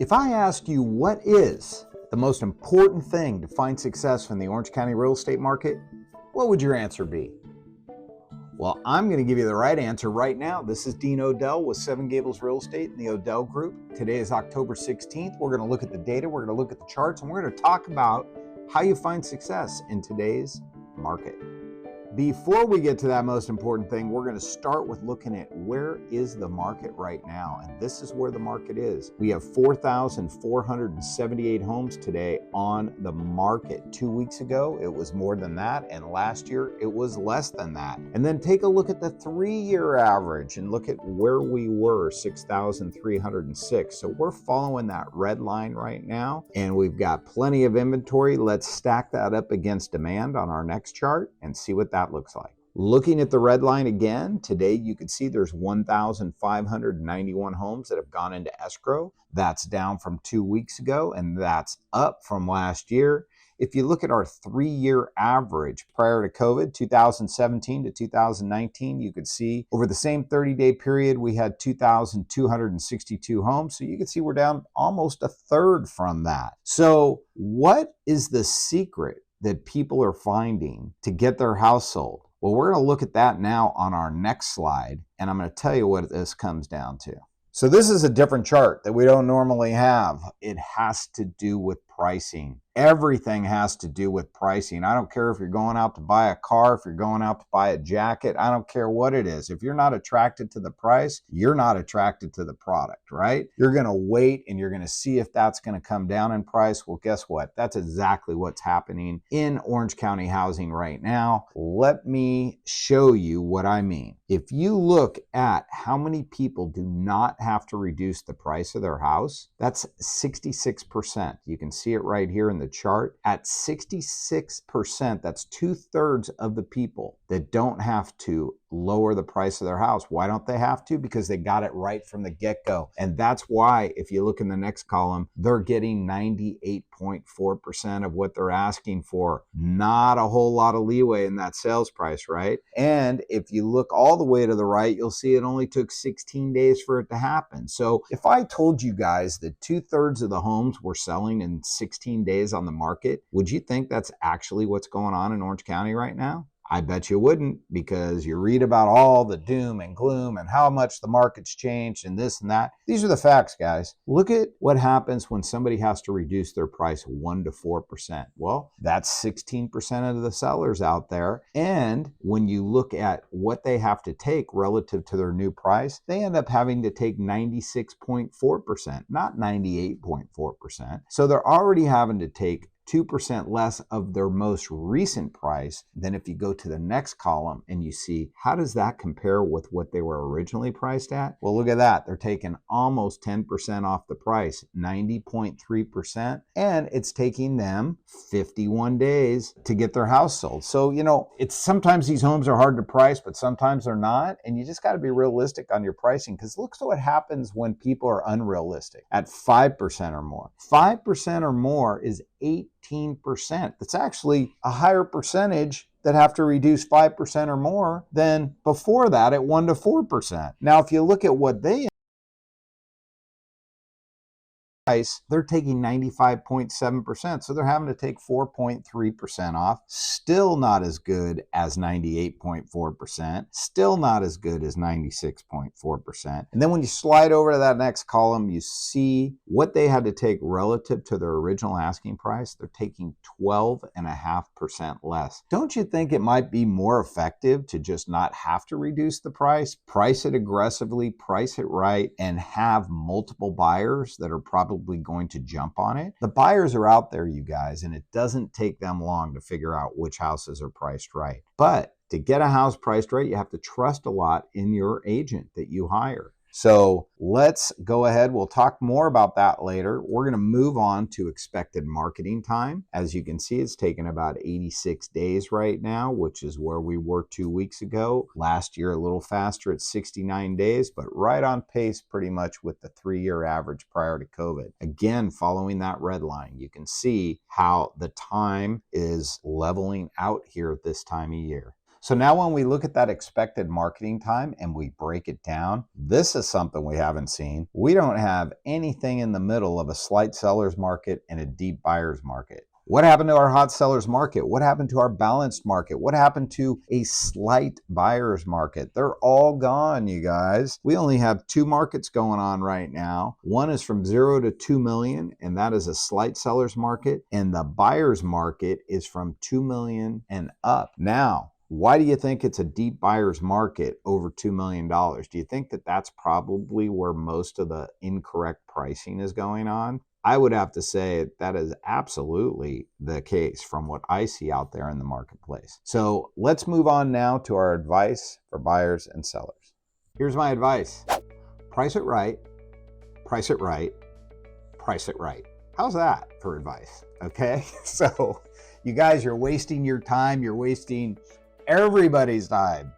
If I asked you what is the most important thing to find success in the Orange County real estate market, what would your answer be? Well, I'm going to give you the right answer right now. This is Dean Odell with Seven Gables Real Estate and the Odell Group. Today is October 16th. We're going to look at the data, we're going to look at the charts, and we're going to talk about how you find success in today's market. Before we get to that most important thing, we're going to start with looking at where is the market right now. And this is where the market is. We have 4,478 homes today on the market. 2 weeks ago, it was more than that. And last year, it was less than that. And then take a look at the 3-year average and look at where we were, 6,306. So we're following that red line right now. And we've got plenty of inventory. Let's stack that up against demand on our next chart and see what that looks like. Looking at the red line again, today you can see there's 1,591 homes that have gone into escrow. That's down from 2 weeks ago, and that's up from last year. If you look at our 3-year average prior to COVID, 2017 to 2019, you could see over the same 30-day period, we had 2,262 homes. So you can see we're down almost a third from that. So what is the secret that people are finding to get their house sold? Well, we're going to look at that now on our next slide, and I'm going to tell you what this comes down to. So this is a different chart that we don't normally have. It has to do with pricing. Everything has to do with pricing. I don't care if you're going out to buy a car, if you're going out to buy a jacket, I don't care what it is. If you're not attracted to the price, you're not attracted to the product, right? You're going to wait and you're going to see if that's going to come down in price. Well, guess what? That's exactly what's happening in Orange County housing right now. Let me show you what I mean. If you look at how many people do not have to reduce the price of their house, that's 66%. You can see it right here in the chart. At 66%, that's 2/3 of the people that don't have to lower the price of their house. Why don't they have to? Because they got it right from the get-go. And that's why, if you look in the next column, they're getting 98.4% of what they're asking for. Not a whole lot of leeway in that sales price, right? And if you look all the way to the right, you'll see it only took 16 days for it to happen. So if I told you guys that 2/3 of the homes were selling in 16 days on the market, would you think that's actually what's going on in Orange County right now? I bet you wouldn't, because you read about all the doom and gloom and how much the market's changed and this and that. These are the facts, guys. Look at what happens when somebody has to reduce their price 1 to 4%. Well, that's 16% of the sellers out there. And when you look at what they have to take relative to their new price, they end up having to take 96.4%, not 98.4%. So they're already having to take 2% less of their most recent price than if you go to the next column and you see, how does that compare with what they were originally priced at? Well, look at that. They're taking almost 10% off the price, 90.3%, and it's taking them 51 days to get their house sold. So, it's sometimes these homes are hard to price, but sometimes they're not, and you just got to be realistic on your pricing, because look at what happens when people are unrealistic at 5% or more. 5% or more is 18%. That's actually a higher percentage that have to reduce 5% or more than before that at 1 to 4%. Now, if you look at what they price, they're taking 95.7%. So they're having to take 4.3% off. Still not as good as 98.4%. Still not as good as 96.4%. And then when you slide over to that next column, you see what they had to take relative to their original asking price. They're taking 12.5% less. Don't you think it might be more effective to just not have to reduce the price it aggressively, price it right, and have multiple buyers that are probably going to jump on it? The buyers are out there, you guys, and it doesn't take them long to figure out which houses are priced right. But to get a house priced right, you have to trust a lot in your agent that you hire. So let's go ahead. We'll talk more about that later. We're going to move on to expected marketing time. As you can see, it's taken about 86 days right now, which is where we were 2 weeks ago. Last year, a little faster at 69 days, but right on pace pretty much with the 3-year average prior to COVID. Again, following that red line, you can see how the time is leveling out here at this time of year. So now when we look at that expected marketing time and we break it down, this is something we haven't seen. We don't have anything in the middle of a slight seller's market and a deep buyer's market. What happened to our hot seller's market? What happened to our balanced market? What happened to a slight buyer's market? They're all gone, you guys. We only have two markets going on right now. One is from 0 to 2 million, and that is a slight seller's market. And the buyer's market is from 2 million and up. Now, why do you think it's a deep buyer's market over $2 million? Do you think that that's probably where most of the incorrect pricing is going on? I would have to say that is absolutely the case from what I see out there in the marketplace. So let's move on now to our advice for buyers and sellers. Here's my advice. Price it right, price it right, price it right. How's that for advice? Okay, so you guys, you're wasting your time. You're wasting everybody's time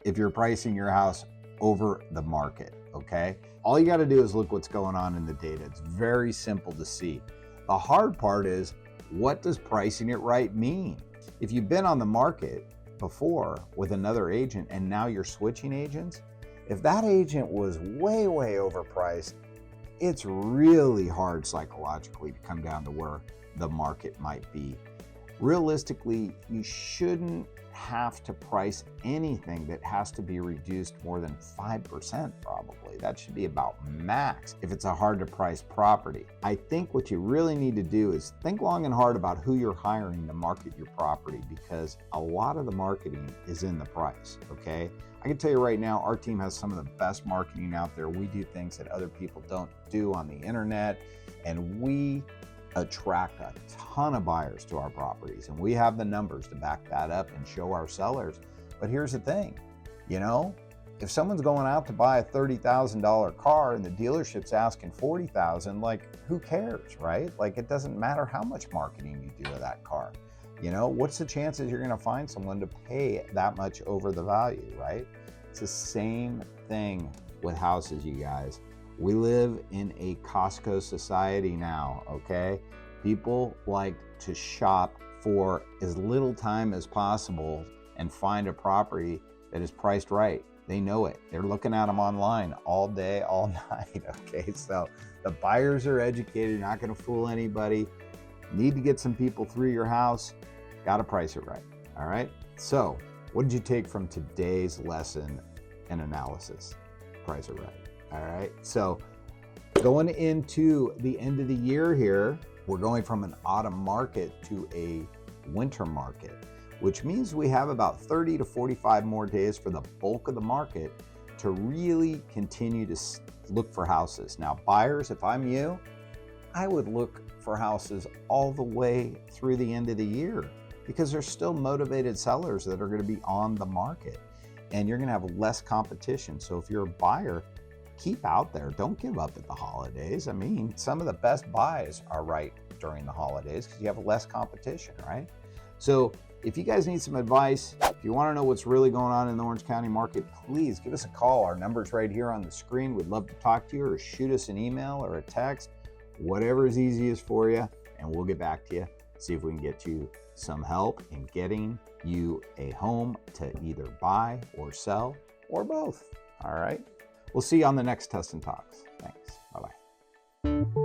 if you're pricing your house over the market, okay? All you got to do is look what's going on in the data. It's very simple to see. The hard part is, what does pricing it right mean? If you've been on the market before with another agent and now you're switching agents, if that agent was way overpriced, it's really hard psychologically to come down to where the market might be. Realistically, you shouldn't have to price anything that has to be reduced more than 5% probably. That should be about max if it's a hard to price property. I think what you really need to do is think long and hard about who you're hiring to market your property, because a lot of the marketing is in the price, okay? I can tell you right now, our team has some of the best marketing out there. We do things that other people don't do on the internet, and we attract a ton of buyers to our properties, and we have the numbers to back that up and show our sellers. But here's the thing, you know, if someone's going out to buy a $30,000 car and the dealership's asking $40,000, like, who cares, right? Like, it doesn't matter how much marketing you do of that car. You know, what's the chances you're going to find someone to pay that much over the value, right? It's the same thing with houses, you guys. We live in a Costco society now, okay? People like to shop for as little time as possible and find a property that is priced right. They know it. They're looking at them online all day, all night, okay? So the buyers are educated, not gonna fool anybody. Need to get some people through your house, gotta price it right, all right? So what did you take from today's lesson and analysis? Price it right. All right, so going into the end of the year here, we're going from an autumn market to a winter market, which means we have about 30 to 45 more days for the bulk of the market to really continue to look for houses. Now, buyers, if I'm you, I would look for houses all the way through the end of the year, because there's still motivated sellers that are going to be on the market, and you're going to have less competition. So if you're a buyer, keep out there. Don't give up at the holidays. I mean, some of the best buys are right during the holidays because you have less competition, right? So if you guys need some advice, if you want to know what's really going on in the Orange County market, please give us a call. Our number's right here on the screen. We'd love to talk to you, or shoot us an email or a text, whatever is easiest for you, and we'll get back to you, see if we can get you some help in getting you a home to either buy or sell, or both. All right. We'll see you on the next Tustin Talks. Thanks. Bye-bye.